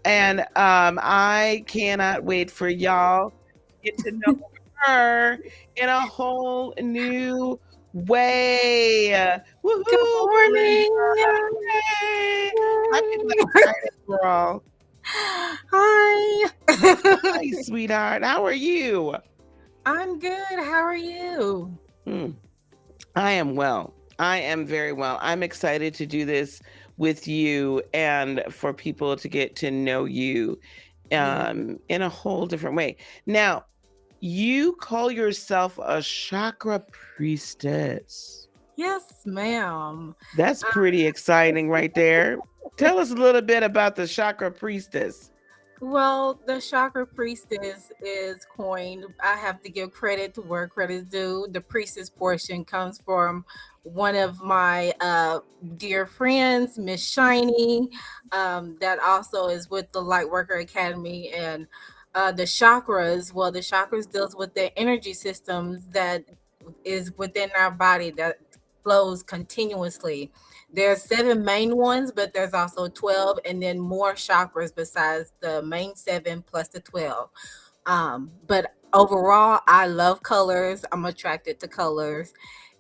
And I cannot wait for y'all to get to know her in a whole new way. Good Woohoo, Molinda. morning. Hey. I'm Yay. excited, girl. Hi. Hi, sweetheart. How are you? I'm good. How are you? Hmm. I am well. I am very well. I'm excited to do this with you and for people to get to know you Yeah. in a whole different way. Now, you call yourself a chakra priestess. Yes, ma'am. That's pretty exciting right there. Tell us a little bit about the chakra priestess. Well, the chakra priestess is coined. I have to give credit to where credit's due. The priestess portion comes from one of my dear friends, Miss Shiny, that also is with the Lightworker Academy. And the chakras, well, the chakras deals with the energy systems that is within our body that flows continuously. There's seven main ones, but there's also 12 and then more chakras besides the main seven plus the 12. But overall, I love colors. I'm attracted to colors.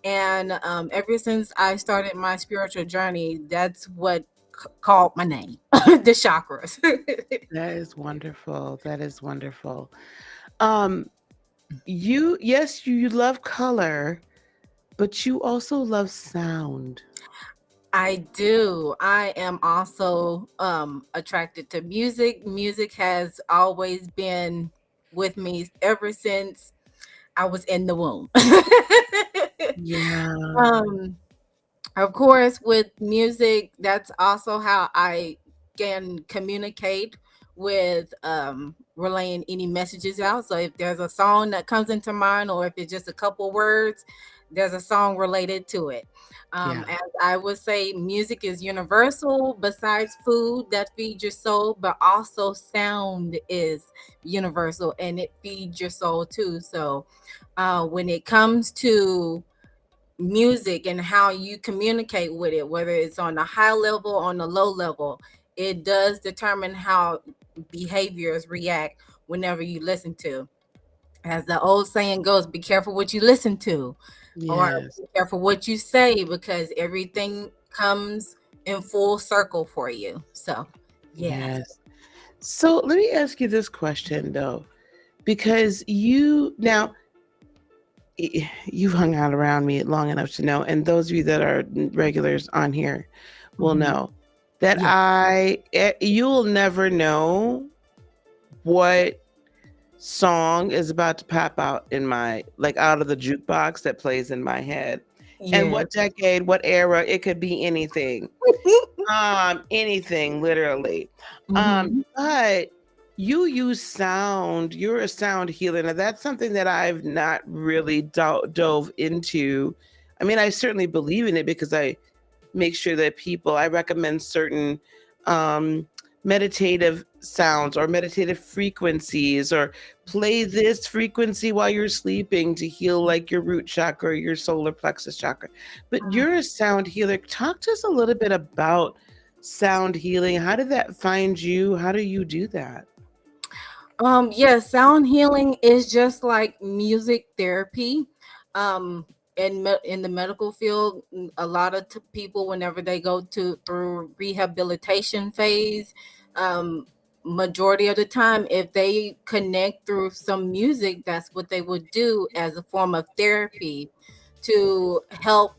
And ever since I started my spiritual journey, that's what called my name, the chakras. That is wonderful. That is wonderful. Um, yes, you love color, but you also love sound. I do. I am also attracted to music. Music has always been with me ever since I was in the womb. Yeah. um, of course, with music, that's also how I can communicate with relaying any messages out. So if there's a song that comes into mind, or if it's just a couple words, there's a song related to it. Yeah. As I would say, music is universal. Besides food that feeds your soul, but also sound is universal and it feeds your soul too. So when it comes to music and how you communicate with it, whether it's on the high level, on the low level, it does determine how behaviors react whenever you listen to. As the old saying goes, be careful what you listen to, or Yes. be careful what you say, because everything comes in full circle for you. So, yes. Yes. So let me ask you this question though, because you've hung out around me long enough to know, and those of you that are regulars on here will Mhm. know that Yeah. you'll never know what song is about to pop out in my, like, out of the jukebox that plays in my head, and Yeah. what decade, what era. It could be anything. Anything literally. Mhm. But you use sound. You're a sound healer. Now that's something that I've not really dove into. I mean, I certainly believe in it because I make sure that I recommend certain um meditative sounds or meditative frequencies, or play this frequency while you're sleeping to heal like your root chakra or your solar plexus chakra. But you're a sound healer. Talk to us a little bit about sound healing. How did that find you? How do you do that? Yes, sound healing is just like music therapy. In the medical field, a lot of people, whenever they go to through rehabilitation phase, um, majority of the time, if they connect through some music, that's what they would do as a form of therapy to help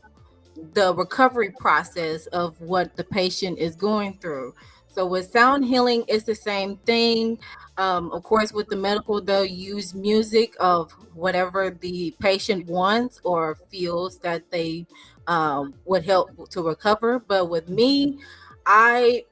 the recovery process of what the patient is going through. So with sound healing, it's the same thing. Of course, with the medical, they'll use music of whatever the patient wants or feels that they would help to recover. But with me, I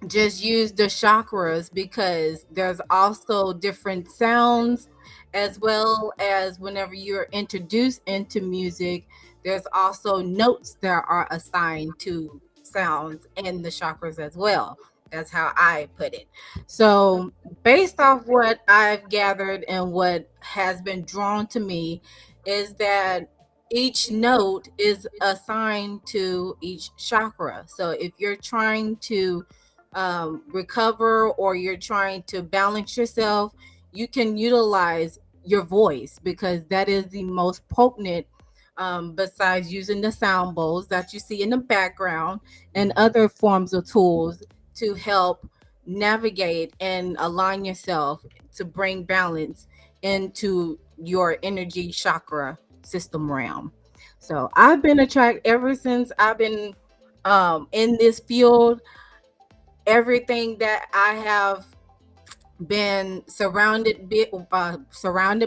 just use the chakras because there's also different sounds, as well as whenever you're introduced into music, there's also notes that are assigned to sounds in the chakras as well. That's how I put it. So based off what I've gathered and what has been drawn to me is that each note is assigned to each chakra. So if you're trying to recover or you're trying to balance yourself, you can utilize your voice because that is the most potent, besides using the sound bowls that you see in the background and other forms of tools to help navigate and align yourself to bring balance into your energy chakra system realm. So I've been attracted ever since I've been in this field. Everything that I have been surrounded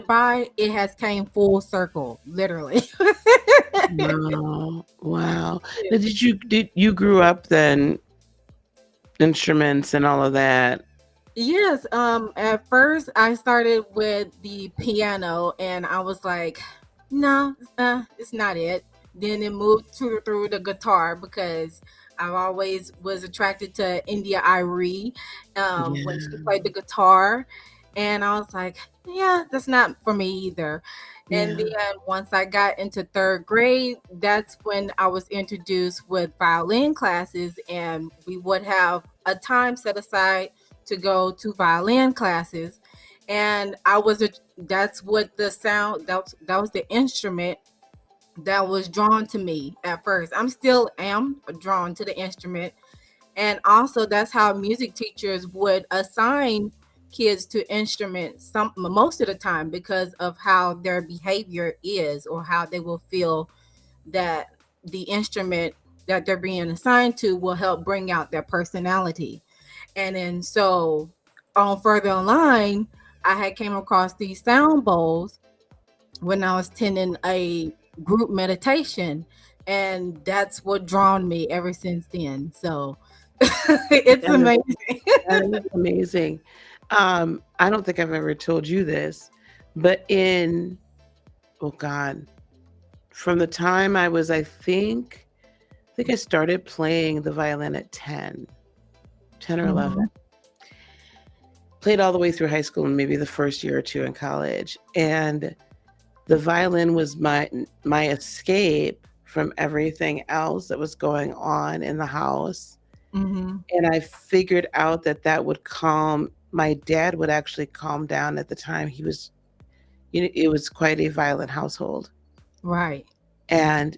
by, it has came full circle, literally. Wow. Wow. Now, did you grew up then instruments and all of that? Yes, at first I started with the piano and I was like, no, it's not it. Then it moved through the guitar because I always was attracted to India Irie when she Yeah. played the guitar. And I was like, yeah, that's not for me either. And Yeah. then once I got into third grade, that's when I was introduced with violin classes, and we would have a time set aside to go to violin classes. And that's what the sound that was the instrument that was drawn to me at first. I'm still am drawn to the instrument. And also that's how music teachers would assign kids to instruments some most of the time because of how their behavior is or how they will feel that the instrument that they're being assigned to will help bring out their personality. And then so on further online, I had came across these sound bowls when I was attending a group meditation, and that's what drawn me ever since then. So it's That is, amazing. that is amazing. I don't think I've ever told you this, but oh God, from the time I think I started playing the violin at 10 or 11. Mhm. Played all the way through high school and maybe the first year or two in college. And the violin was my escape from everything else that was going on in the house. Mhm. And I figured out that that would calm my dad would actually calm down at the time. It was quite a violent household. Right. And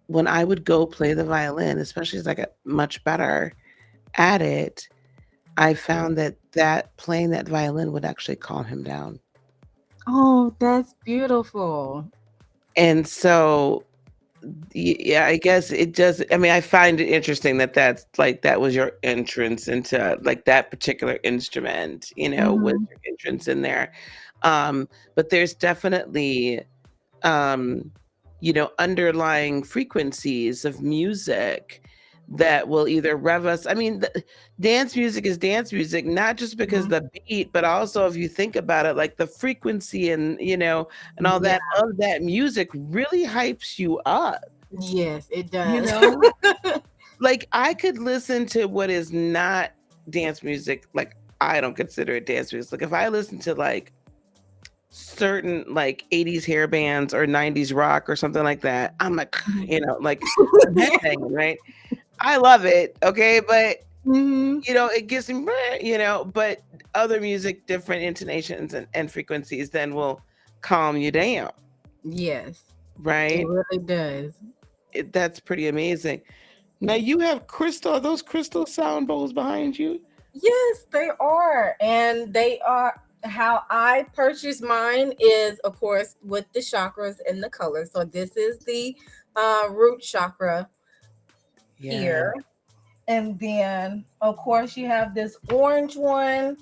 when I would go play the violin, especially as I got much better at it, I found that playing that violin would actually calm him down. Oh, that's beautiful. And so, yeah, I guess it does. I mean, I find it interesting that that was your entrance into like that particular instrument, was Mhm. your entrance in there. But there's definitely, um, underlying frequencies of music that will either rev us. I mean, dance music is dance music, not just because Mhm. the beat, but also if you think about it, like the frequency and all Yeah. that of that music really hypes you up, Yes, it you does. know? Like I could listen to what is not dance music, like I don't consider it dance music. Like if I listen to like certain like 80s hair bands or 90s rock or something like that, I'm like, like I'm headbanging, right? I love it, okay, but Mhm. it gives me, but other music, different intonations and frequencies then will calm you down, Yes, it right? really does. That's pretty amazing. Now you have crystal, are those crystal sound bowls behind you? Yes, they are. And they are how I purchased mine is of course with the chakras and the colors. So this is the root chakra Yeah, here. And then of course you have this orange one.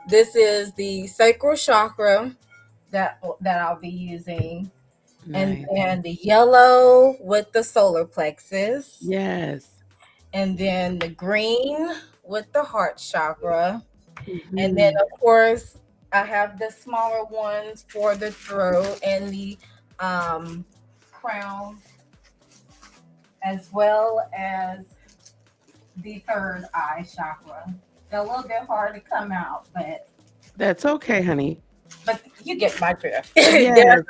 This is the sacral chakra that I'll be using. And nice. then the yellow with the solar plexus. Yes. And then the green with the heart chakra. And then, Mhm. of course, I have the smaller ones for the throat and the um, crown, as well as the third eye chakra. They're a little bit hard to come out, That's okay, honey. but you get my drift. Yes,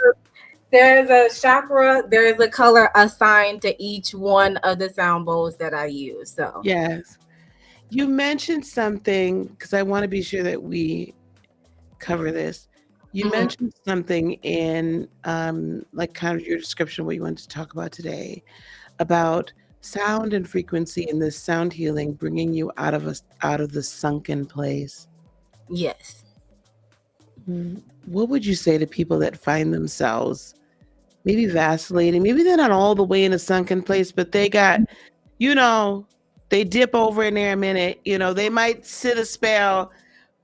There's a chakra, there's a color assigned to each one of the sound bowls that I use. So, yes. You mentioned something because I want to be sure that we cover this. You Mhm. mentioned something in like kind of your description what you wanted to talk about today about sound and frequency and this sound healing bringing you out of the sunken place. Yes. What would you say to people that find themselves maybe vacillating? Maybe they're not all the way in a sunken place, but they got, you know, they dip over in there a minute, they might sit a spell.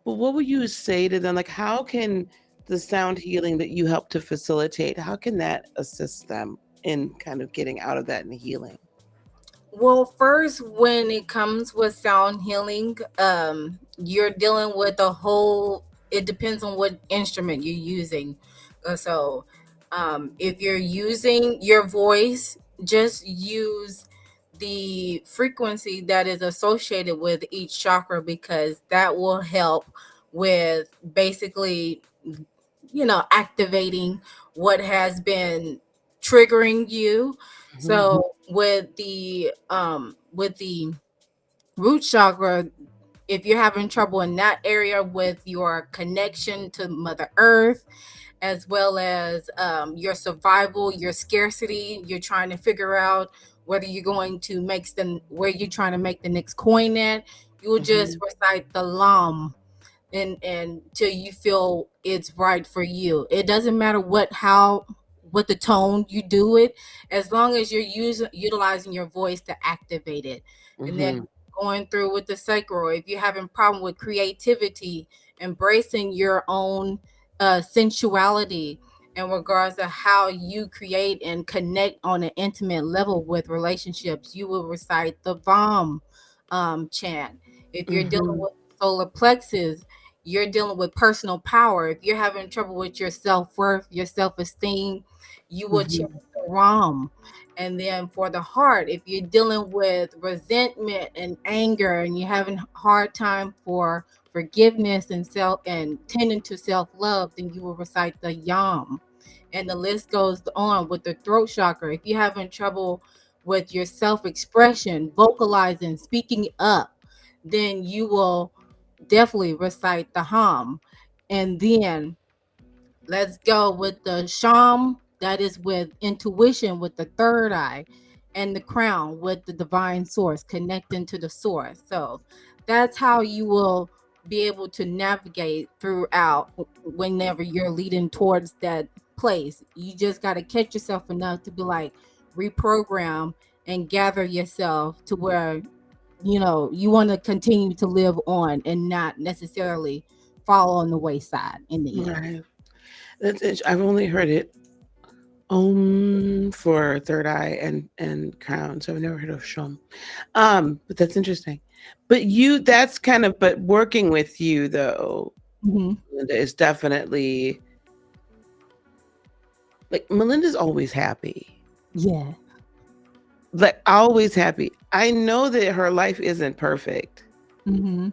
But what would you say to them? Like, how can the sound healing that you help to facilitate, how can that assist them in kind of getting out of that and healing? Well, first, when it comes with sound healing, you're dealing with a whole. It depends on what instrument you're using. If you're using your voice, just use the frequency that is associated with each chakra because that will help with basically, activating what has been triggering you. Mhm, So with the root chakra, if you're having trouble in that area with your connection to Mother Earth, as well as your survival, your scarcity, you're trying to figure out whether you're going to make the where you're trying to make the next coin at, you will just mhm, recite the lam and till you feel it's right for you. It doesn't matter what the tone you do it, as long as you're utilizing your voice to activate it. And then mhm, going through with the sacral, if you're having problem with creativity, embracing your own sensuality in regards to how you create and connect on an intimate level with relationships, you will recite the vom chant. If you're dealing mhm, with solar plexus, you're dealing with personal power. If you're having trouble with your self-worth, your self-esteem, you will chant mhm, the ram. And then for the heart, if you're dealing with resentment and anger and you're having hard time for forgiveness and self and tending to self-love, then you will recite the yam. And the list goes on with the throat chakra. If you're having trouble with your self-expression, vocalizing, speaking up, then you will definitely recite the hum. And then let's go with the sham, that is with intuition, with the third eye, and the crown with the divine source, connecting to the source. So that's how you will be able to navigate throughout whenever you're leading towards that place. You just got to catch yourself enough to be like, reprogram and gather yourself to where you want to continue to live on and not necessarily fall on the wayside in the end. right. I've only heard it for third eye and crown, so I've never heard of shum. But that's interesting. But that's kind of, but working with you though, Hmm. Linda, is definitely like Melinda's always happy. Yeah. Like always happy. I know that her life isn't perfect, Hmm.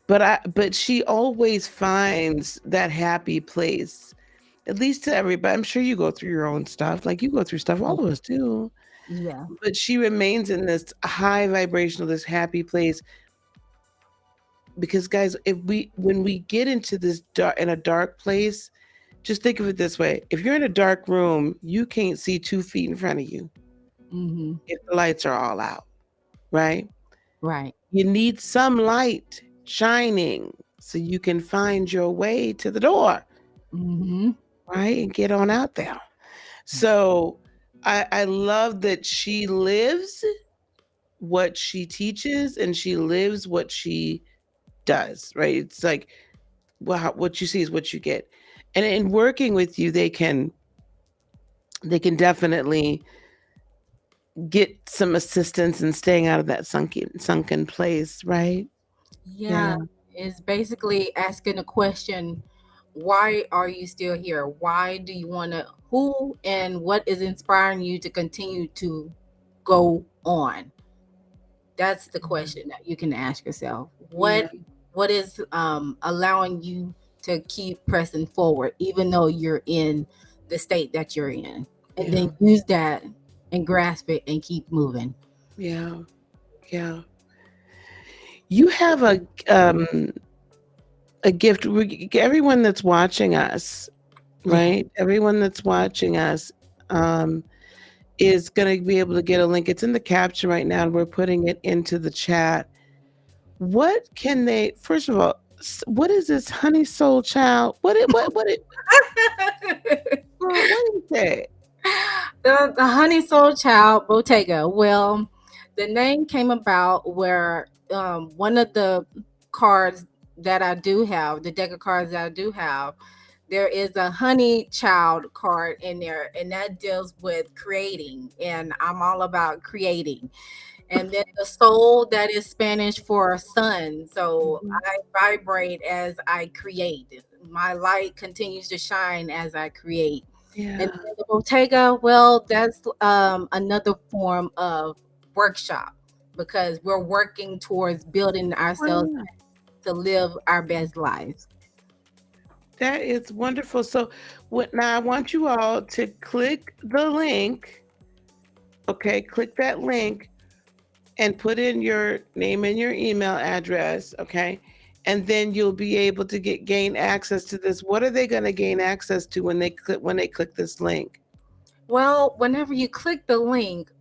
but she always finds that happy place. At least to everybody. I'm sure you go through your own stuff. Like you go through stuff, all of us do. Yeah. But she remains in this high vibrational, this happy place. Because guys, if we when we get into this in a dark place, just think of it this way. If you're in a dark room, you can't see 2 feet in front of you Hmm. if the lights are all out, right? Right. You need some light shining so you can find your way to the door, Hmm. right? And get on out there. So I love that she lives what she teaches and she lives what she does, right? It's like, well, what you see is what you get. And in working with you, they can definitely get some assistance in staying out of that sunken place, right? Yeah. Yeah. It's basically asking a question: why are you still here? Why do you want to? Who and what is inspiring you to continue to go on? That's the question that you can ask yourself. Yeah. What is allowing you to keep pressing forward even though you're in the state that you're in, and Yeah. then use that and grasp it and keep moving. Yeah. Yeah. You have a gift. Everyone that's watching us, Yeah. right? Everyone that's watching us um, is going to be able to get a link. It's in the caption right now, and we're putting it into the chat. What can they? First of all, what is this honey soul child? What it? Girl, what is that? The Honey Soul Child Bottega. Well, the name came about where one of the cards that I do have, the deck of cards that I do have, there is a honey child card in there, and that deals with creating. And I'm all about creating. And then the soul, that is Spanish for sun. So Mhm. I vibrate as I create. My light continues to shine as I create. And Yeah. then the Bottega, well, that's another form of workshop, because we're working towards building ourselves Wow. to live our best lives. That is wonderful. So, what now? I want you all to click the link. Okay, click that link and put in your name and your email address. Okay, and then you'll be able to gain access to this. What are they going to gain access to when they click this link? Well, whenever you click the link,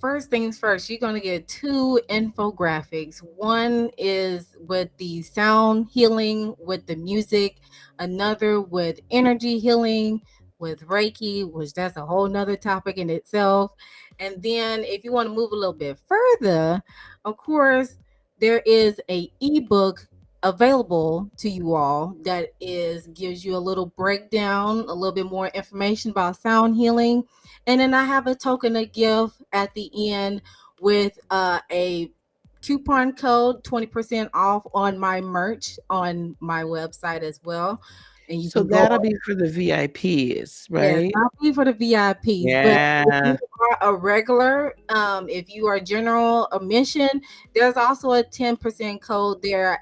first things first, you're going to get two infographics. One is with the sound healing, with the music, another with energy healing, with Reiki, which that's a whole nother topic in itself. And then if you want to move a little bit further, of course, there is a ebook available to you all that is gives you a little breakdown, a little bit more information about sound healing, and then I have a token to give at the end with a coupon code, 20% off on my merch on my website as well. And you So can go, that'll be for the VIPs, yes, right? not be for the VIPs, but if you Yeah. are a regular, if you are general admission, there's also a 10% code there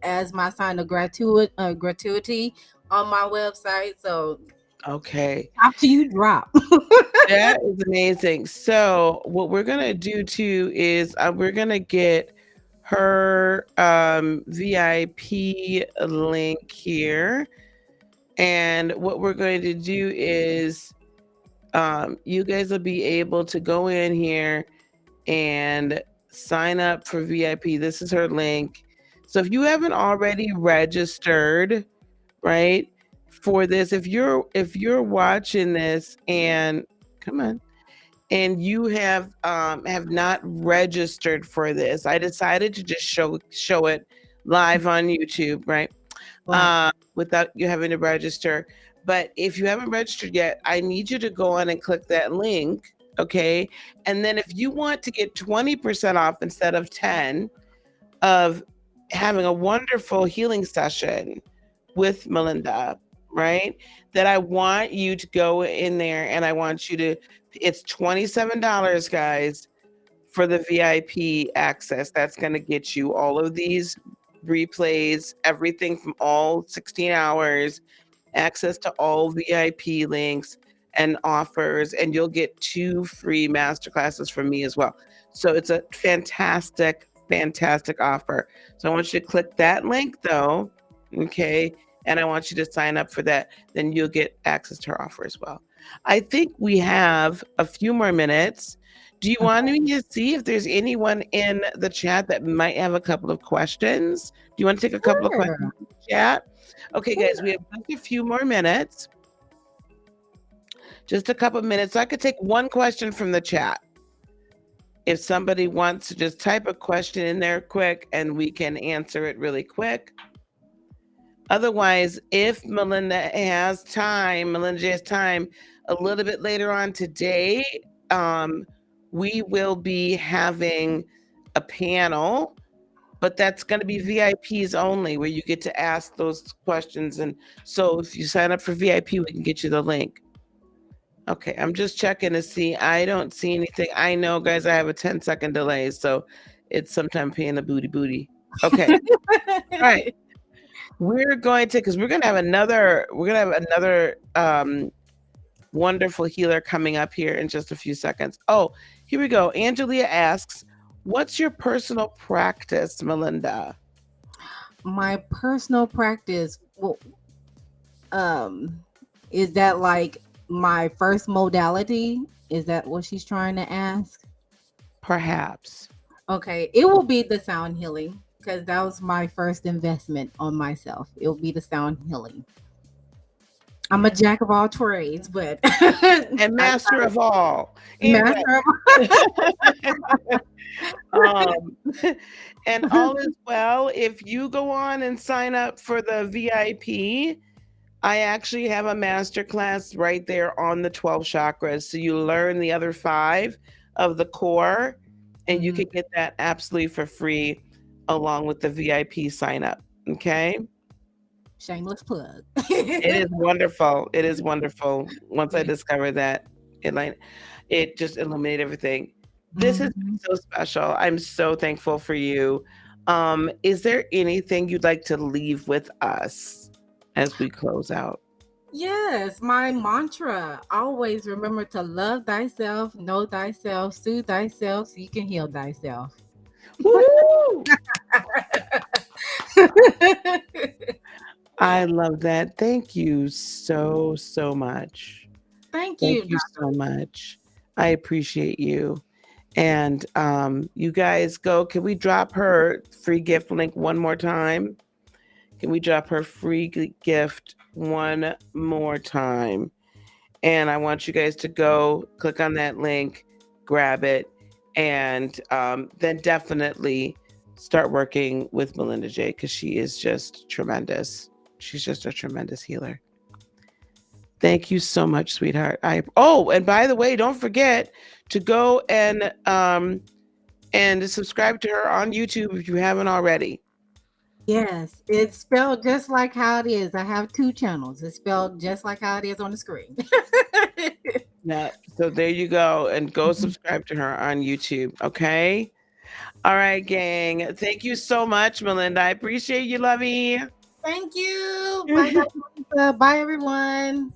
as my sign of gratuity on my website. So Okay. after you drop. That is amazing. So what we're gonna do too is we're gonna get her VIP link here, and what we're going to do is you guys will be able to go in here and sign up for VIP. This is her link. So if you haven't already registered, right, for this, if you're watching this and come on and you have not registered for this, I decided to just show it live on YouTube, right? Right. Without you having to register. But if you haven't registered yet, I need you to go on and click that link, okay? And then if you want to get 20% off instead of 10 of having a wonderful healing session with Molinda, right? That I want you to go in there and I want you to it's $27, guys, for the VIP access. That's going to get you all of these replays, everything from all 16 hours, access to all VIP links and offers, and you'll get 2 free masterclasses from me as well. So it's a fantastic, fantastic offer. So I want you to click that link though, okay? And I want you to sign up for that. Then you'll get access to our offer as well. I think we have a few more minutes. Do you want me to see if there's anyone in the chat that might have a couple of questions? Do you want to take a couple of questions Sure. in the chat? Okay, guys, Sure. we have just a few more minutes. Just a couple of minutes. So I could take one question from the chat. If somebody wants to just type a question in there quick and we can answer it really quick. Otherwise, if Melinda has time a little bit later on today, we will be having a panel, but that's going to be VIPs only, where you get to ask those questions. And so if you sign up for VIP, we can get you the link. Okay, I'm just checking to see. I don't see anything. I know, guys, I have a 10-second delay, so it's sometimes paying the booty. Okay, all right. Because we're gonna have another wonderful healer coming up here in just a few seconds. Oh, here we go. Angelia asks, What's your personal practice, Molinda? My personal practice, well, um, is that like my first modality? Is that what she's trying to ask? Perhaps. Okay, it will be the sound healing because that was my first investment on myself. It will be the sound healing. I'm a jack of all trades, but And I master of all. Anyway, master of um, and all is well. If you go on and sign up for the VIP, I actually have a master class right there on the 12 chakras. So you learn the other five of the core, and you Mhm. can get that absolutely for free along with the VIP sign up. Okay. Shameless plug. It is wonderful. It is wonderful. Once I Yeah. discovered that, it just illuminated everything. This has been Mhm. so special. I'm so thankful for you. Is there anything you'd like to leave with us as we close out? Yes, my mantra. Always remember to love thyself, know thyself, soothe thyself so you can heal thyself. Woo! I love that. Thank you so, so much. Thank Thank you. you so much. I appreciate you. And you guys go. Can we drop her free gift link one more time? Can we drop her free gift one more time? And I want you guys to go click on that link, grab it, and then definitely start working with Melinda J because she is just tremendous. She's just a tremendous healer. Thank you so much, sweetheart. And by the way, don't forget to go and subscribe to her on YouTube if you haven't already. Yes, it's spelled just like how it is. I have two channels. It's spelled just like how it is on the screen. Yeah. So there you go. And go subscribe to her on YouTube. Okay. All right, gang. Thank you so much, Melinda. I appreciate you, lovey. Thank you. Bye, Dr. Lisa. Bye, everyone.